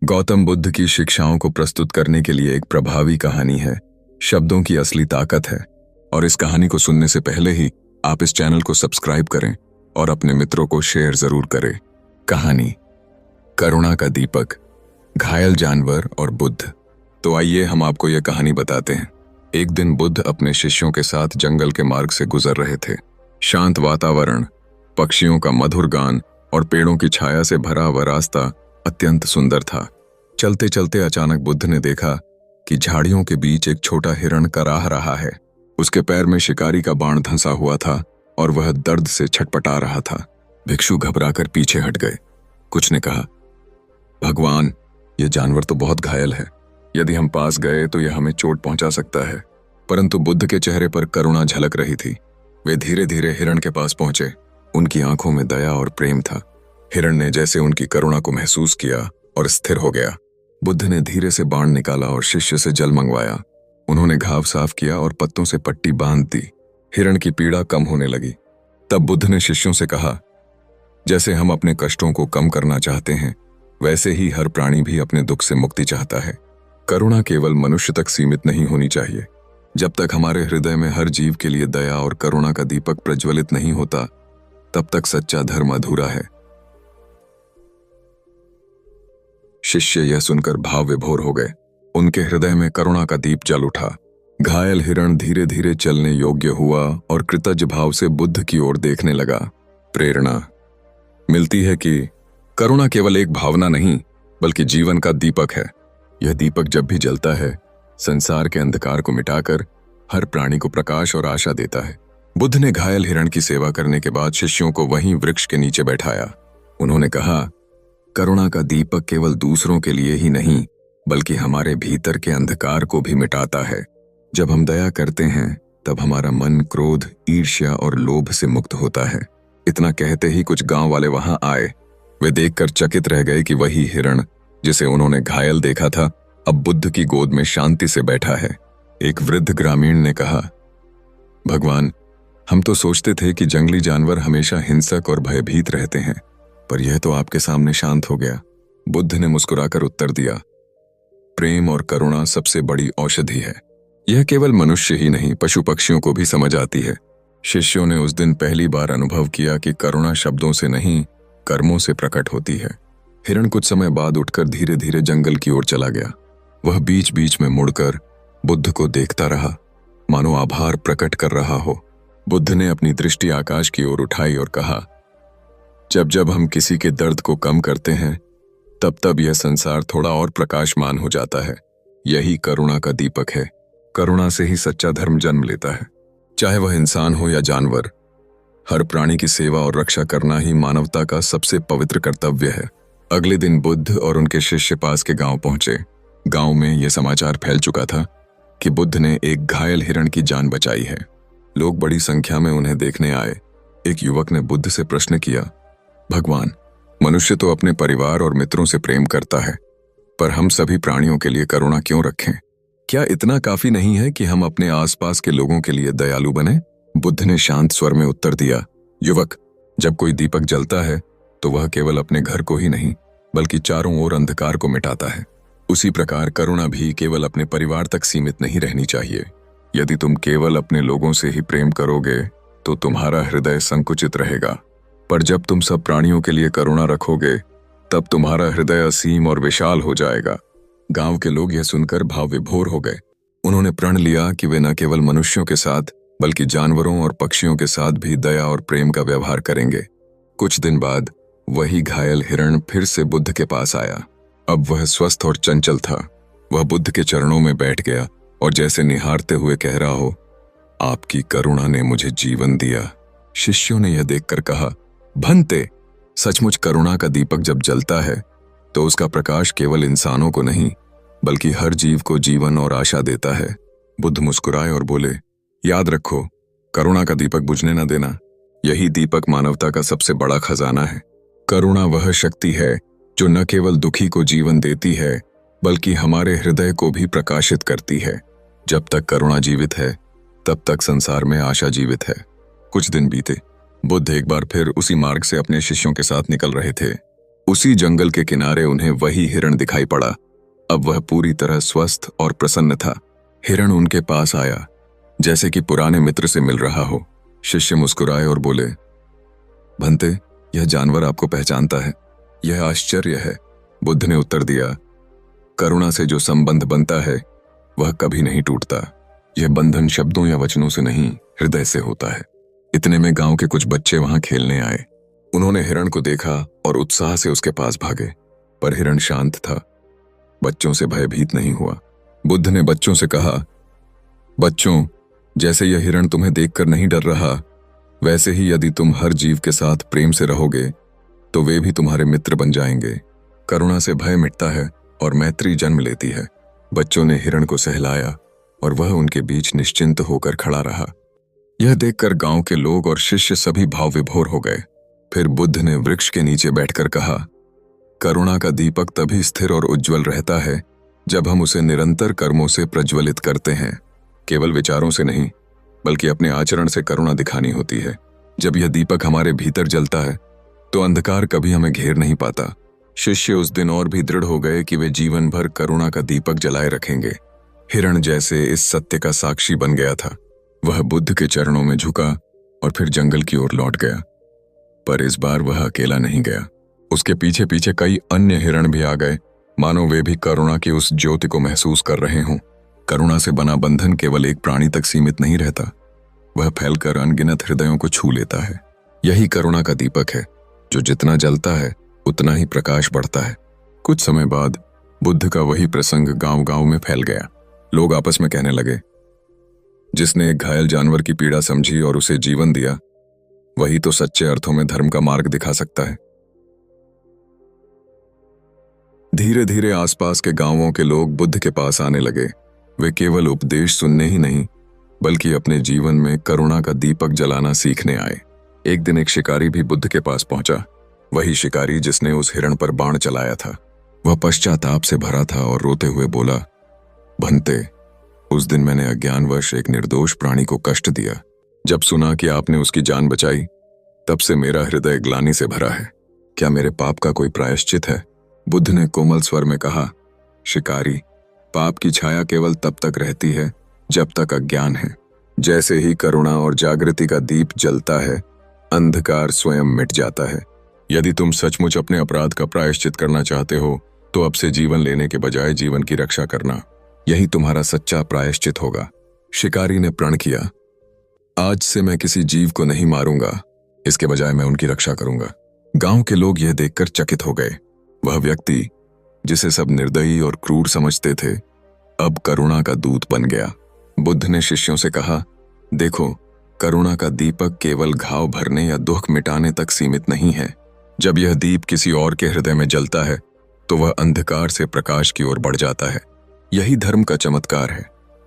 गौतम बुद्ध की शिक्षाओं को प्रस्तुत करने के लिए एक प्रभावी कहानी है। शब्दों की असली ताकत है। और इस कहानी को सुनने से पहले ही आप इस चैनल को सब्सक्राइब करें और अपने मित्रों को शेयर जरूर करें। कहानी करुणा का दीपक, घायल जानवर और बुद्ध। तो आइए हम आपको यह कहानी बताते हैं। एक दिन बुद्ध अपने शिष्यों के साथ जंगल के मार्ग से गुजर रहे थे। शांत वातावरण, पक्षियों का मधुर गान और पेड़ों की छाया से भरा हुआ रास्ता अत्यंत सुंदर था। चलते चलते अचानक बुद्ध ने देखा कि झाड़ियों के बीच एक छोटा हिरण कराह रहा है। उसके पैर में शिकारी का बाण धंसा हुआ था और वह दर्द से छटपटा रहा था। भिक्षु घबराकर पीछे हट गए। कुछ ने कहा, भगवान, यह जानवर तो बहुत घायल है। यदि हम पास गए तो यह हमें चोट पहुंचा सकता है। परंतु बुद्ध के चेहरे पर करुणा झलक रही थी। वे धीरे धीरे हिरण के पास पहुंचे। उनकी आंखों में दया और प्रेम था। हिरण ने जैसे उनकी करुणा को महसूस किया और स्थिर हो गया। बुद्ध ने धीरे से बाण निकाला और शिष्य से जल मंगवाया। उन्होंने घाव साफ किया और पत्तों से पट्टी बांध दी। हिरण की पीड़ा कम होने लगी। तब बुद्ध ने शिष्यों से कहा, जैसे हम अपने कष्टों को कम करना चाहते हैं, वैसे ही हर प्राणी भी अपने दुख से मुक्ति चाहता है। करुणा केवल मनुष्य तक सीमित नहीं होनी चाहिए। जब तक हमारे हृदय में हर जीव के लिए दया और करुणा का दीपक प्रज्वलित नहीं होता, तब तक सच्चा धर्म अधूरा है। शिष्य यह सुनकर भाव विभोर हो गए। उनके हृदय में करुणा का दीप जल उठा। घायल हिरण धीरे धीरे चलने योग्य हुआ और कृतज्ञ भाव से बुद्ध की ओर देखने लगा। प्रेरणा मिलती है कि करुणा केवल एक भावना नहीं, बल्कि जीवन का दीपक है। यह दीपक जब भी जलता है, संसार के अंधकार को मिटाकर हर प्राणी को प्रकाश और आशा देता है। बुद्ध ने घायल हिरण की सेवा करने के बाद शिष्यों को वहीं वृक्ष के नीचे बैठाया। उन्होंने कहा, करुणा का दीपक केवल दूसरों के लिए ही नहीं, बल्कि हमारे भीतर के अंधकार को भी मिटाता है। जब हम दया करते हैं, तब हमारा मन क्रोध, ईर्ष्या और लोभ से मुक्त होता है। इतना कहते ही कुछ गांव वाले वहां आए। वे देखकर चकित रह गए कि वही हिरण जिसे उन्होंने घायल देखा था, अब बुद्ध की गोद में शांति से बैठा है। एक वृद्ध ग्रामीण ने कहा, भगवान, हम तो सोचते थे कि जंगली जानवर हमेशा हिंसक और भयभीत रहते हैं, पर यह तो आपके सामने शांत हो गया। बुद्ध ने मुस्कुराकर उत्तर दिया, प्रेम और करुणा सबसे बड़ी औषधि है। यह केवल मनुष्य ही नहीं, पशु पक्षियों को भी समझ आती है। शिष्यों ने उस दिन पहली बार अनुभव किया कि करुणा शब्दों से नहीं, कर्मों से प्रकट होती है। हिरण कुछ समय बाद उठकर धीरे धीरे जंगल की ओर चला गया। वह बीच बीच में मुड़कर बुद्ध को देखता रहा, मानो आभार प्रकट कर रहा हो। बुद्ध ने अपनी दृष्टि आकाश की ओर उठाई और कहा, जब जब हम किसी के दर्द को कम करते हैं, तब तब यह संसार थोड़ा और प्रकाशमान हो जाता है। यही करुणा का दीपक है। करुणा से ही सच्चा धर्म जन्म लेता है। चाहे वह इंसान हो या जानवर, हर प्राणी की सेवा और रक्षा करना ही मानवता का सबसे पवित्र कर्तव्य है। अगले दिन बुद्ध और उनके शिष्य पास के गांव पहुंचे। गांव में यह समाचार फैल चुका था कि बुद्ध ने एक घायल हिरण की जान बचाई है। लोग बड़ी संख्या में उन्हें देखने आए। एक युवक ने बुद्ध से प्रश्न किया, भगवान, मनुष्य तो अपने परिवार और मित्रों से प्रेम करता है, पर हम सभी प्राणियों के लिए करुणा क्यों रखें? क्या इतना काफी नहीं है कि हम अपने आसपास के लोगों के लिए दयालु बने? बुद्ध ने शांत स्वर में उत्तर दिया, युवक, जब कोई दीपक जलता है तो वह केवल अपने घर को ही नहीं, बल्कि चारों ओर अंधकार को मिटाता है। उसी प्रकार करुणा भी केवल अपने परिवार तक सीमित नहीं रहनी चाहिए। यदि तुम केवल अपने लोगों से ही प्रेम करोगे तो तुम्हारा हृदय संकुचित रहेगा, पर जब तुम सब प्राणियों के लिए करुणा रखोगे, तब तुम्हारा हृदय असीम और विशाल हो जाएगा। गांव के लोग यह सुनकर भाव विभोर हो गए। उन्होंने प्रण लिया कि वे न केवल मनुष्यों के साथ, बल्कि जानवरों और पक्षियों के साथ भी दया और प्रेम का व्यवहार करेंगे। कुछ दिन बाद वही घायल हिरण फिर से बुद्ध के पास आया। अब वह स्वस्थ और चंचल था। वह बुद्ध के चरणों में बैठ गया और जैसे निहारते हुए कह रहा हो, आपकी करुणा ने मुझे जीवन दिया। शिष्यों ने यह देखकर कहा, भंते, सचमुच करुणा का दीपक जब जलता है तो उसका प्रकाश केवल इंसानों को नहीं, बल्कि हर जीव को जीवन और आशा देता है। बुद्ध मुस्कुराए और बोले, याद रखो, करुणा का दीपक बुझने न देना। यही दीपक मानवता का सबसे बड़ा खजाना है। करुणा वह शक्ति है जो न केवल दुखी को जीवन देती है, बल्कि हमारे हृदय को भी प्रकाशित करती है। जब तक करुणा जीवित है, तब तक संसार में आशा जीवित है। कुछ दिन बीते। बुद्ध एक बार फिर उसी मार्ग से अपने शिष्यों के साथ निकल रहे थे। उसी जंगल के किनारे उन्हें वही हिरण दिखाई पड़ा। अब वह पूरी तरह स्वस्थ और प्रसन्न था। हिरण उनके पास आया, जैसे कि पुराने मित्र से मिल रहा हो। शिष्य मुस्कुराए और बोले, भंते, यह जानवर आपको पहचानता है। यह आश्चर्य है। बुद्ध ने उत्तर दिया, करुणा से जो संबंध बनता है वह कभी नहीं टूटता। यह बंधन शब्दों या वचनों से नहीं, हृदय से होता है। इतने में गांव के कुछ बच्चे वहां खेलने आए। उन्होंने हिरण को देखा और उत्साह से उसके पास भागे, पर हिरण शांत था, बच्चों से भयभीत नहीं हुआ। बुद्ध ने बच्चों से कहा, बच्चों, जैसे यह हिरण तुम्हें देखकर नहीं डर रहा, वैसे ही यदि तुम हर जीव के साथ प्रेम से रहोगे तो वे भी तुम्हारे मित्र बन जाएंगे। करुणा से भय मिटता है और मैत्री जन्म लेती है। बच्चों ने हिरण को सहलाया और वह उनके बीच निश्चिंत होकर खड़ा रहा। यह देखकर गांव के लोग और शिष्य सभी भाव विभोर हो गए। फिर बुद्ध ने वृक्ष के नीचे बैठकर कहा, करुणा का दीपक तभी स्थिर और उज्जवल रहता है जब हम उसे निरंतर कर्मों से प्रज्वलित करते हैं। केवल विचारों से नहीं, बल्कि अपने आचरण से करुणा दिखानी होती है। जब यह दीपक हमारे भीतर जलता है तो अंधकार कभी हमें घेर नहीं पाता। शिष्य उस दिन और भी दृढ़ हो गए कि वे जीवन भर करुणा का दीपक जलाए रखेंगे। हिरण जैसे इस सत्य का साक्षी बन गया था। वह बुद्ध के चरणों में झुका और फिर जंगल की ओर लौट गया। पर इस बार वह अकेला नहीं गया। उसके पीछे पीछे कई अन्य हिरण भी आ गए, मानो वे भी करुणा की उस ज्योति को महसूस कर रहे हों। करुणा से बना बंधन केवल एक प्राणी तक सीमित नहीं रहता, वह फैलकर अनगिनत हृदयों को छू लेता है। यही करुणा का दीपक है, जो जितना जलता है उतना ही प्रकाश बढ़ता है। कुछ समय बाद बुद्ध का वही प्रसंग गांव-गांव में फैल गया। लोग आपस में कहने लगे, जिसने एक घायल जानवर की पीड़ा समझी और उसे जीवन दिया, वही तो सच्चे अर्थों में धर्म का मार्ग दिखा सकता है। धीरे धीरे आसपास के गांवों के लोग बुद्ध के पास आने लगे। वे केवल उपदेश सुनने ही नहीं, बल्कि अपने जीवन में करुणा का दीपक जलाना सीखने आए। एक दिन एक शिकारी भी बुद्ध के पास पहुंचा, वही शिकारी जिसने उस हिरण पर बाण चलाया था। वह पश्चाताप से भरा था और रोते हुए बोला, भंते, उस दिन मैंने अज्ञानवश एक निर्दोष प्राणी को कष्ट दिया। जब सुना कि आपने उसकी जान बचाई, तब से मेरा हृदय ग्लानि से भरा है। क्या मेरे पाप का कोई प्रायश्चित है? बुद्ध ने कोमल स्वर में कहा, शिकारी, पाप की छाया केवल तब तक रहती है जब तक अज्ञान है। जैसे ही करुणा और जागृति का दीप जलता है, अंधकार स्वयं मिट जाता है। यदि तुम सचमुच अपने अपराध का प्रायश्चित करना चाहते हो, तो अब से जीवन लेने के बजाय जीवन की रक्षा करना, यही तुम्हारा सच्चा प्रायश्चित होगा। शिकारी ने प्रण किया, आज से मैं किसी जीव को नहीं मारूंगा, इसके बजाय मैं उनकी रक्षा करूंगा। गांव के लोग यह देखकर चकित हो गए। वह व्यक्ति जिसे सब निर्दयी और क्रूर समझते थे, अब करुणा का दूत बन गया। बुद्ध ने शिष्यों से कहा, देखो, करुणा का दीपक केवल घाव भरने या दुख मिटाने तक सीमित नहीं है। जब यह दीप किसी और के हृदय में जलता है तो वह अंधकार से प्रकाश की ओर बढ़ जाता है। यही धर्म का चमत्कार है।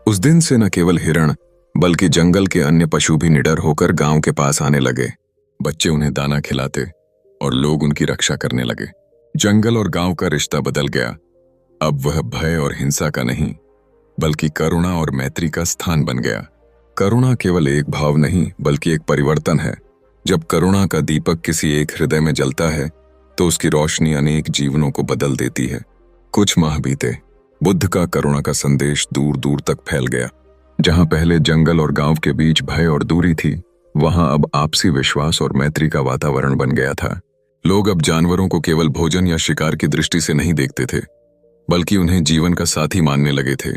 उस दिन से न केवल हिरण बल्कि जंगल के अन्य पशु भी निडर होकर गांव के पास आने लगे। बच्चे उन्हें दाना खिलाते और लोग उनकी रक्षा करने लगे। जंगल और गांव का रिश्ता बदल गया। अब वह भय और हिंसा का नहीं, बल्कि करुणा और मैत्री का स्थान बन गया। करुणा केवल एक भाव नहीं, बल्कि एक परिवर्तन है। जब करुणा का दीपक किसी एक हृदय में जलता है तो उसकी रोशनी अनेक जीवनों को बदल देती है। कुछ माह बीते, बुद्ध का करुणा का संदेश दूर दूर तक फैल गया। जहां पहले जंगल और गांव के बीच भय और दूरी थी, वहां अब आपसी विश्वास और मैत्री का वातावरण बन गया था। लोग अब जानवरों को केवल भोजन या शिकार की दृष्टि से नहीं देखते थे, बल्कि उन्हें जीवन का साथी मानने लगे थे।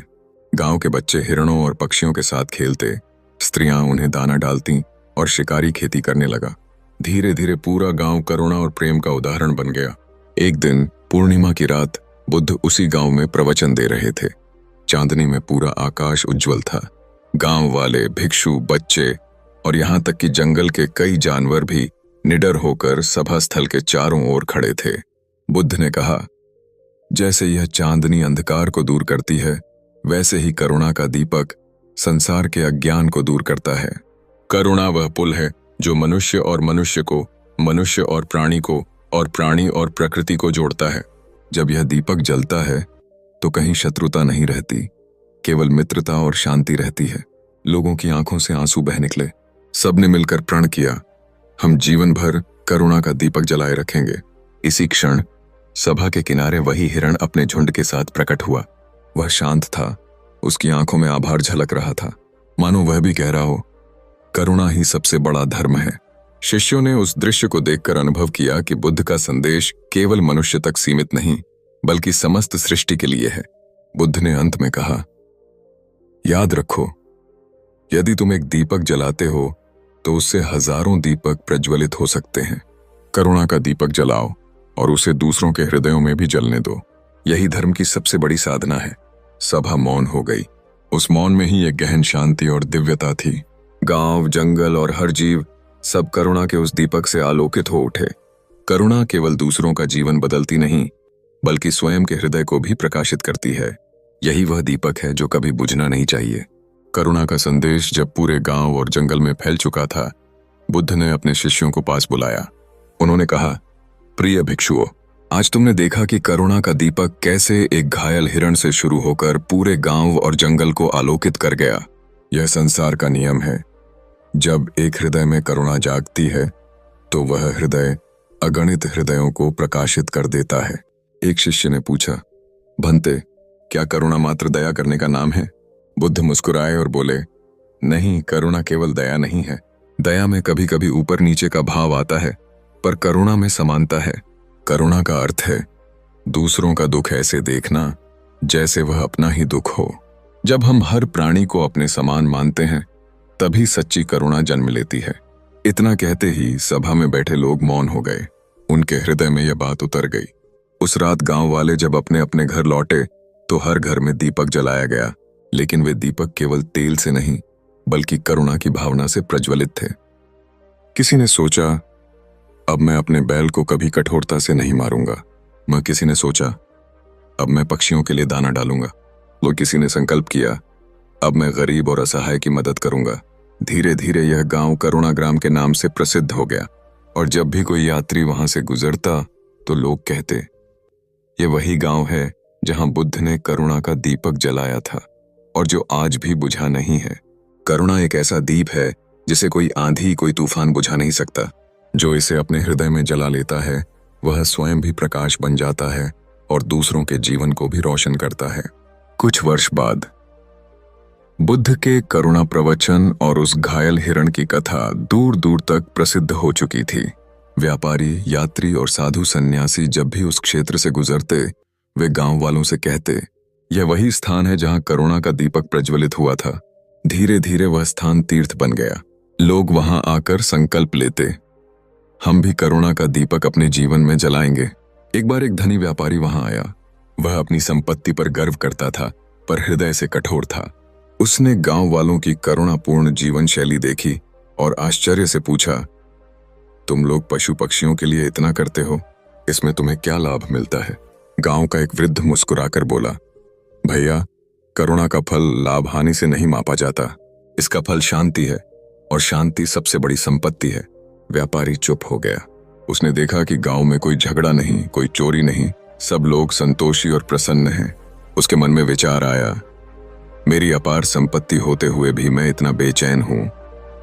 गांव के बच्चे हिरणों और पक्षियों के साथ खेलते, स्त्रियां उन्हें दाना डालती और शिकारी खेती करने लगा। धीरे धीरे पूरा गांव करुणा और प्रेम का उदाहरण बन गया। एक दिन पूर्णिमा की रात बुद्ध उसी गांव में प्रवचन दे रहे थे। चांदनी में पूरा आकाश उज्जवल था। गांव वाले, भिक्षु, बच्चे और यहां तक कि जंगल के कई जानवर भी निडर होकर सभा स्थल के चारों ओर खड़े थे। बुद्ध ने कहा, जैसे यह चांदनी अंधकार को दूर करती है, वैसे ही करुणा का दीपक संसार के अज्ञान को दूर करता है। करुणा वह पुल है जो मनुष्य और मनुष्य को, मनुष्य और प्राणी को, और प्राणी और प्रकृति को जोड़ता है। जब यह दीपक जलता है तो कहीं शत्रुता नहीं रहती, केवल मित्रता और शांति रहती है। लोगों की आंखों से आंसू बह निकले। सबने मिलकर प्रण किया, हम जीवन भर करुणा का दीपक जलाए रखेंगे। इसी क्षण सभा के किनारे वही हिरण अपने झुंड के साथ प्रकट हुआ। वह शांत था, उसकी आंखों में आभार झलक रहा था, मानो वह भी कह रहा हो, करुणा ही सबसे बड़ा धर्म है। शिष्यों ने उस दृश्य को देखकर अनुभव किया कि बुद्ध का संदेश केवल मनुष्य तक सीमित नहीं, बल्कि समस्त सृष्टि के लिए है। बुद्ध ने अंत में कहा, याद रखो, यदि तुम एक दीपक जलाते हो तो उससे हजारों दीपक प्रज्वलित हो सकते हैं। करुणा का दीपक जलाओ और उसे दूसरों के हृदयों में भी जलने दो। यही धर्म की सबसे बड़ी साधना है। सभा मौन हो गई। उस मौन में ही एक गहन शांति और दिव्यता थी। गांव, जंगल और हर जीव सब करुणा के उस दीपक से आलोकित हो उठे। करुणा केवल दूसरों का जीवन बदलती नहीं, बल्कि स्वयं के हृदय को भी प्रकाशित करती है। यही वह दीपक है जो कभी बुझना नहीं चाहिए। करुणा का संदेश जब पूरे गांव और जंगल में फैल चुका था, बुद्ध ने अपने शिष्यों को पास बुलाया। उन्होंने कहा, प्रिय भिक्षुओं, आज तुमने देखा कि करुणा का दीपक कैसे एक घायल हिरण से शुरू होकर पूरे गांव और जंगल को आलोकित कर गया। यह संसार का नियम है। जब एक हृदय में करुणा जागती है तो वह हृदय अगणित हृदयों को प्रकाशित कर देता है। एक शिष्य ने पूछा, भंते, क्या करुणा मात्र दया करने का नाम है? बुद्ध मुस्कुराए और बोले, नहीं, करुणा केवल दया नहीं है। दया में कभी कभी ऊपर नीचे का भाव आता है, पर करुणा में समानता है। करुणा का अर्थ है दूसरों का दुख ऐसे देखना जैसे वह अपना ही दुख हो। जब हम हर प्राणी को अपने समान मानते हैं, तभी सच्ची करुणा जन्म लेती है। इतना कहते ही सभा में बैठे लोग मौन हो गए। उनके हृदय में यह बात उतर गई। उस रात गांव वाले जब अपने अपने घर लौटे तो हर घर में दीपक जलाया गया, लेकिन वे दीपक केवल तेल से नहीं, बल्कि करुणा की भावना से प्रज्वलित थे। किसी ने सोचा, अब मैं अपने बैल को कभी कठोरता से नहीं मारूंगा। किसी ने सोचा, अब मैं पक्षियों के लिए दाना डालूंगा। किसी ने संकल्प किया, अब मैं गरीब और असहाय की मदद करूंगा। धीरे धीरे यह गांव करुणा ग्राम के नाम से प्रसिद्ध हो गया, और जब भी कोई यात्री वहां से गुजरता तो लोग कहते, ये वही गांव है जहां बुद्ध ने करुणा का दीपक जलाया था और जो आज भी बुझा नहीं है। करुणा एक ऐसा दीप है जिसे कोई आंधी, कोई तूफान बुझा नहीं सकता। जो इसे अपने हृदय में जला लेता है, वह स्वयं भी प्रकाश बन जाता है और दूसरों के जीवन को भी रोशन करता है। कुछ वर्ष बाद बुद्ध के करुणा प्रवचन और उस घायल हिरण की कथा दूर दूर तक प्रसिद्ध हो चुकी थी। व्यापारी, यात्री और साधु सन्यासी जब भी उस क्षेत्र से गुजरते, वे गांव वालों से कहते, यह वही स्थान है जहां करुणा का दीपक प्रज्वलित हुआ था। धीरे धीरे वह स्थान तीर्थ बन गया। लोग वहां आकर संकल्प लेते, हम भी करुणा का दीपक अपने जीवन में जलाएंगे। एक बार एक धनी व्यापारी वहां आया। वह अपनी संपत्ति पर गर्व करता था, पर हृदय से कठोर था। उसने गांव वालों की करुणापूर्ण जीवन शैली देखी और आश्चर्य से पूछा, तुम लोग पशु पक्षियों के लिए इतना करते हो, इसमें तुम्हें क्या लाभ मिलता है? गांव का एक वृद्ध मुस्कुराकर बोला, भैया, करुणा का फल लाभ हानि से नहीं मापा जाता। इसका फल शांति है, और शांति सबसे बड़ी संपत्ति है। व्यापारी चुप हो गया। उसने देखा कि गांव में कोई झगड़ा नहीं, कोई चोरी नहीं, सब लोग संतोषी और प्रसन्न हैं। उसके मन में विचार आया, मेरी अपार संपत्ति होते हुए भी मैं इतना बेचैन हूं,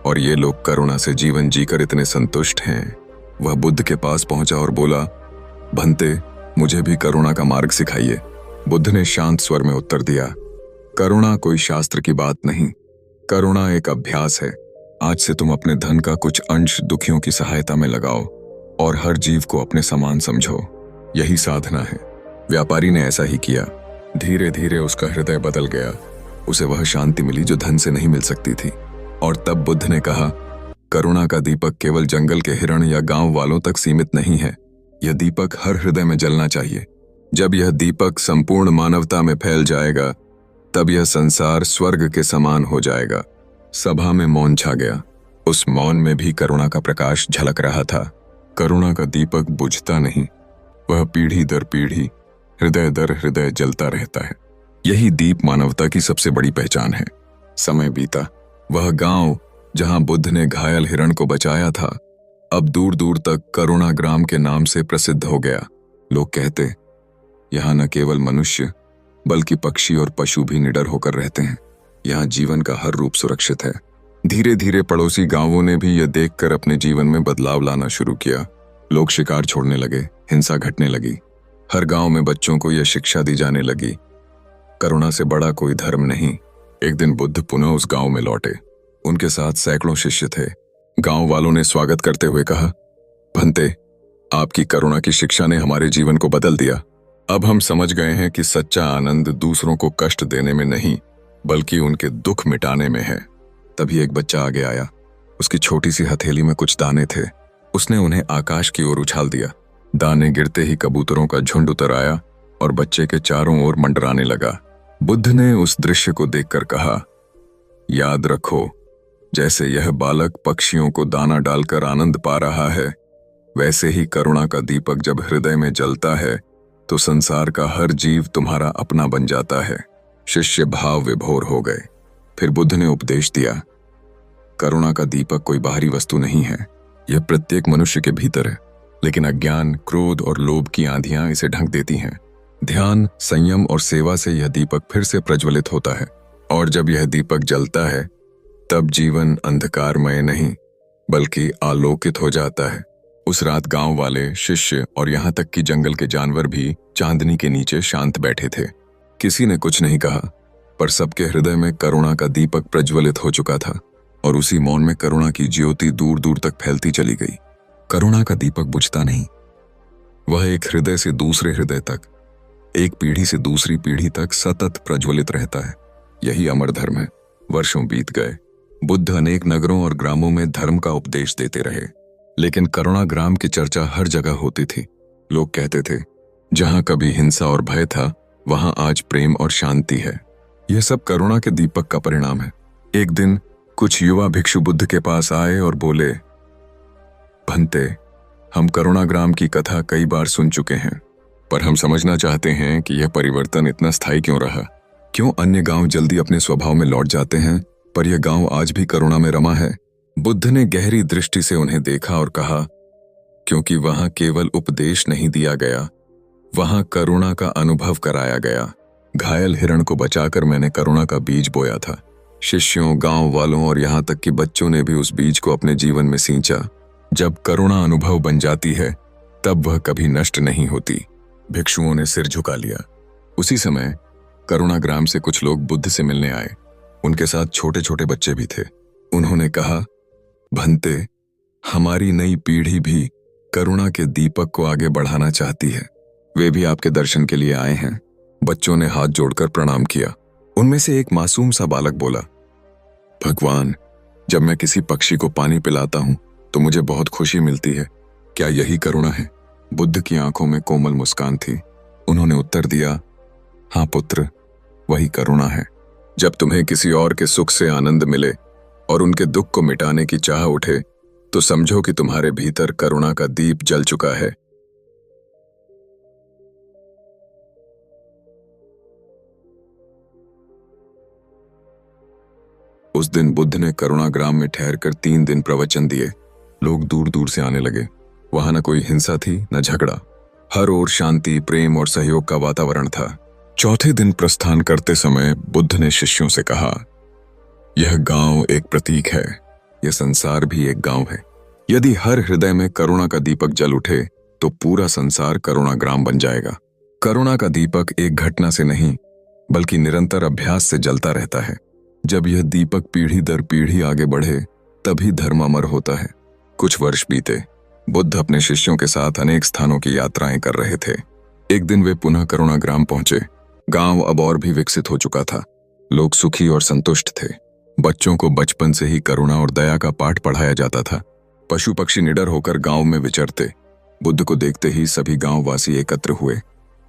और ये लोग करुणा से जीवन जीकर इतने संतुष्ट हैं। वह बुद्ध के पास पहुंचा और बोला, भंते, मुझे भी करुणा का मार्ग सिखाइए। बुद्ध ने शांत स्वर में उत्तर दिया, करुणा कोई शास्त्र की बात नहीं, करुणा एक अभ्यास है। आज से तुम अपने धन का कुछ अंश दुखियों की सहायता में लगाओ और हर जीव को अपने समान समझो। यही साधना है। व्यापारी ने ऐसा ही किया। धीरे धीरे उसका हृदय बदल गया। उसे वह शांति मिली जो धन से नहीं मिल सकती थी। और तब बुद्ध ने कहा, करुणा का दीपक केवल जंगल के हिरण या गांव वालों तक सीमित नहीं है। यह दीपक हर हृदय में जलना चाहिए। जब यह दीपक संपूर्ण मानवता में फैल जाएगा, तब यह संसार स्वर्ग के समान हो जाएगा। सभा में मौन छा गया। उस मौन में भी करुणा का प्रकाश झलक रहा था। करुणा का दीपक बुझता नहीं, वह पीढ़ी दर पीढ़ी, हृदय दर हृदय जलता रहता है। यही दीप मानवता की सबसे बड़ी पहचान है। समय बीता। वह गांव जहां बुद्ध ने घायल हिरण को बचाया था, अब दूर दूर तक करुणा ग्राम के नाम से प्रसिद्ध हो गया। लोग कहते, यहाँ न केवल मनुष्य बल्कि पक्षी और पशु भी निडर होकर रहते हैं। यहाँ जीवन का हर रूप सुरक्षित है। धीरे धीरे पड़ोसी गांवों ने भी यह देखकर अपने जीवन में बदलाव लाना शुरू किया। लोग शिकार छोड़ने लगे, हिंसा घटने लगी। हर गांव में बच्चों को यह शिक्षा दी जाने लगी, करुणा से बड़ा कोई धर्म नहीं। एक दिन बुद्ध पुनः उस गांव में लौटे। उनके साथ सैकड़ों शिष्य थे। गांव वालों ने स्वागत करते हुए कहा, भंते, आपकी करुणा की शिक्षा ने हमारे जीवन को बदल दिया। अब हम समझ गए हैं कि सच्चा आनंद दूसरों को कष्ट देने में नहीं, बल्कि उनके दुख मिटाने में है। तभी एक बच्चा आगे आया। उसकी छोटी सी हथेली में कुछ दाने थे। उसने उन्हें आकाश की ओर उछाल दिया। दाने गिरते ही कबूतरों का झुंड उतर आया और बच्चे के चारों ओर मंडराने लगा। बुद्ध ने उस दृश्य को देखकर कहा, याद रखो, जैसे यह बालक पक्षियों को दाना डालकर आनंद पा रहा है, वैसे ही करुणा का दीपक जब हृदय में जलता है तो संसार का हर जीव तुम्हारा अपना बन जाता है। शिष्य भाव विभोर हो गए। फिर बुद्ध ने उपदेश दिया, करुणा का दीपक कोई बाहरी वस्तु नहीं है, यह प्रत्येक मनुष्य के भीतर है, लेकिन अज्ञान, क्रोध और लोभ की आंधियां इसे ढक देती हैं। ध्यान, संयम और सेवा से यह दीपक फिर से प्रज्वलित होता है, और जब यह दीपक जलता है तब जीवन अंधकारमय नहीं बल्कि आलोकित हो जाता है। उस रात गांव वाले, शिष्य और यहां तक कि जंगल के जानवर भी चांदनी के नीचे शांत बैठे थे। किसी ने कुछ नहीं कहा, पर सबके हृदय में करुणा का दीपक प्रज्वलित हो चुका था, और उसी मौन में करुणा की ज्योति दूर दूर तक फैलती चली गई। करुणा का दीपक बुझता नहीं, वह एक हृदय से दूसरे हृदय तक, एक पीढ़ी से दूसरी पीढ़ी तक सतत प्रज्वलित रहता है। यही अमर धर्म है। वर्षों बीत गए। बुद्ध अनेक नगरों और ग्रामों में धर्म का उपदेश देते रहे, लेकिन करुणा ग्राम की चर्चा हर जगह होती थी। लोग कहते थे, जहां कभी हिंसा और भय था, वहां आज प्रेम और शांति है। यह सब करुणा के दीपक का परिणाम है। एक दिन कुछ युवा भिक्षु बुद्ध के पास आए और बोले, भंते, हम करुणा ग्राम की कथा कई बार सुन चुके हैं, पर हम समझना चाहते हैं कि यह परिवर्तन इतना स्थायी क्यों रहा। क्यों अन्य गांव जल्दी अपने स्वभाव में लौट जाते हैं, पर यह गांव आज भी करुणा में रमा है। बुद्ध ने गहरी दृष्टि से उन्हें देखा और कहा, क्योंकि वहां केवल उपदेश नहीं दिया गया, वहां करुणा का अनुभव कराया गया। घायल हिरण को बचाकर मैंने करुणा का बीज बोया था। शिष्यों, गांव वालों और यहां तक कि बच्चों ने भी उस बीज को अपने जीवन में सींचा। जब करुणा अनुभव बन जाती है, तब वह कभी नष्ट नहीं होती। भिक्षुओं ने सिर झुका लिया। उसी समय करुणा ग्राम से कुछ लोग बुद्ध से मिलने आए। उनके साथ छोटे छोटे बच्चे भी थे। उन्होंने कहा, भंते, हमारी नई पीढ़ी भी करुणा के दीपक को आगे बढ़ाना चाहती है। वे भी आपके दर्शन के लिए आए हैं। बच्चों ने हाथ जोड़कर प्रणाम किया। उनमें से एक मासूम सा बालक बोला, भगवान, जब मैं किसी पक्षी को पानी पिलाता हूं तो मुझे बहुत खुशी मिलती है। क्या यही करुणा है? बुद्ध की आंखों में कोमल मुस्कान थी। उन्होंने उत्तर दिया, हाँ पुत्र, वही करुणा है। जब तुम्हें किसी और के सुख से आनंद मिले और उनके दुख को मिटाने की चाह उठे, तो समझो कि तुम्हारे भीतर करुणा का दीप जल चुका है। उस दिन बुद्ध ने करुणा ग्राम में ठहरकर 3 दिन प्रवचन दिए। लोग दूर दूर से आने लगे। वहां न कोई हिंसा थी, न झगड़ा। हर ओर शांति, प्रेम और सहयोग का वातावरण था। चौथे दिन प्रस्थान करते समय बुद्ध ने शिष्यों से कहा, यह गांव एक प्रतीक है, यह संसार भी एक गांव है। यदि हर हृदय में करुणा का दीपक जल उठे तो पूरा संसार करुणा ग्राम बन जाएगा। करुणा का दीपक एक घटना से नहीं, बल्कि निरंतर अभ्यास से जलता रहता है। जब यह दीपक पीढ़ी दर पीढ़ी आगे बढ़े, तभी धर्म अमर होता है। कुछ वर्ष बीते। बुद्ध अपने शिष्यों के साथ अनेक स्थानों की यात्राएं कर रहे थे। एक दिन वे पुनः करुणा ग्राम पहुंचे। गांव अब और भी विकसित हो चुका था। लोग सुखी और संतुष्ट थे। बच्चों को बचपन से ही करुणा और दया का पाठ पढ़ाया जाता था। पशु पक्षी निडर होकर गांव में विचरते। बुद्ध को देखते ही सभी गांववासी एकत्र हुए।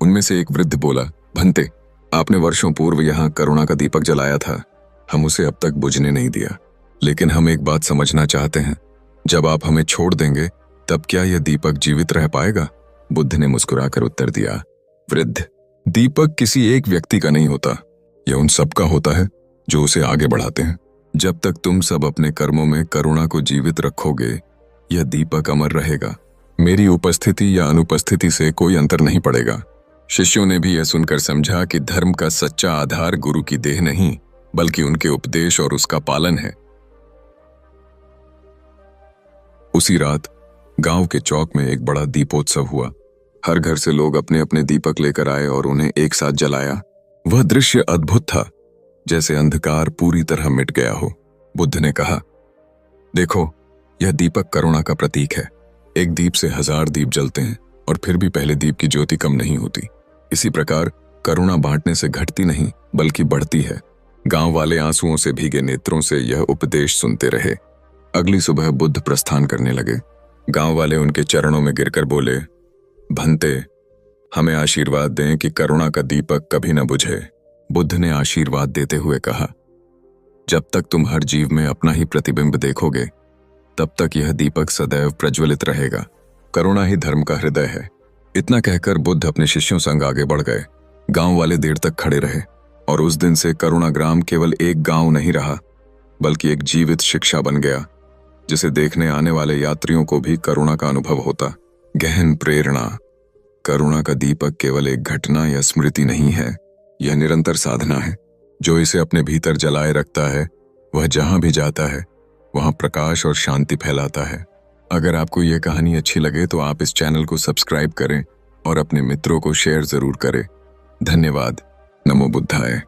उनमें से एक वृद्ध बोला, भंते, आपने वर्षों पूर्व यहाँ करुणा का दीपक जलाया था। हम उसे अब तक बुझने नहीं दिया, लेकिन हम एक बात समझना चाहते हैं, जब आप हमें छोड़ देंगे तब क्या यह दीपक जीवित रह पाएगा? बुद्ध ने मुस्कुराकर उत्तर दिया, वृद्ध, दीपक किसी एक व्यक्ति का नहीं होता, यह उन सबका होता है जो उसे आगे बढ़ाते हैं। जब तक तुम सब अपने कर्मों में करुणा को जीवित रखोगे, यह दीपक अमर रहेगा। मेरी उपस्थिति या अनुपस्थिति से कोई अंतर नहीं पड़ेगा। शिष्यों ने भी यह सुनकर समझा कि धर्म का सच्चा आधार गुरु की देह नहीं, बल्कि उनके उपदेश और उसका पालन है। उसी रात गांव के चौक में एक बड़ा दीपोत्सव हुआ। हर घर से लोग अपने अपने दीपक लेकर आए और उन्हें एक साथ जलाया। वह दृश्य अद्भुत था, जैसे अंधकार पूरी तरह मिट गया हो। बुद्ध ने कहा, देखो, यह दीपक करुणा का प्रतीक है। एक दीप से 1000 दीप जलते हैं और फिर भी पहले दीप की ज्योति कम नहीं होती। इसी प्रकार करुणा बांटने से घटती नहीं बल्कि बढ़ती है। गांव वाले आंसुओं से भीगे नेत्रों से यह उपदेश सुनते रहे। अगली सुबह बुद्ध प्रस्थान करने लगे। गांव वाले उनके चरणों में गिरकर बोले, भंते, हमें आशीर्वाद दें कि करुणा का दीपक कभी न बुझे। बुद्ध ने आशीर्वाद देते हुए कहा, जब तक तुम हर जीव में अपना ही प्रतिबिंब देखोगे, तब तक यह दीपक सदैव प्रज्वलित रहेगा। करुणा ही धर्म का हृदय है। इतना कहकर बुद्ध अपने शिष्यों संग आगे बढ़ गए। गांव वाले देर तक खड़े रहे और उस दिन से करुणा ग्राम केवल एक गांव नहीं रहा, बल्कि एक जीवित शिक्षा बन गया, जिसे देखने आने वाले यात्रियों को भी करुणा का अनुभव होता। गहन प्रेरणा। करुणा का दीपक केवल एक घटना या स्मृति नहीं है, यह निरंतर साधना है। जो इसे अपने भीतर जलाए रखता है, वह जहां भी जाता है वहां प्रकाश और शांति फैलाता है। अगर आपको यह कहानी अच्छी लगे तो आप इस चैनल को सब्सक्राइब करें और अपने मित्रों को शेयर जरूर करें। धन्यवाद। नमो बुद्धाय।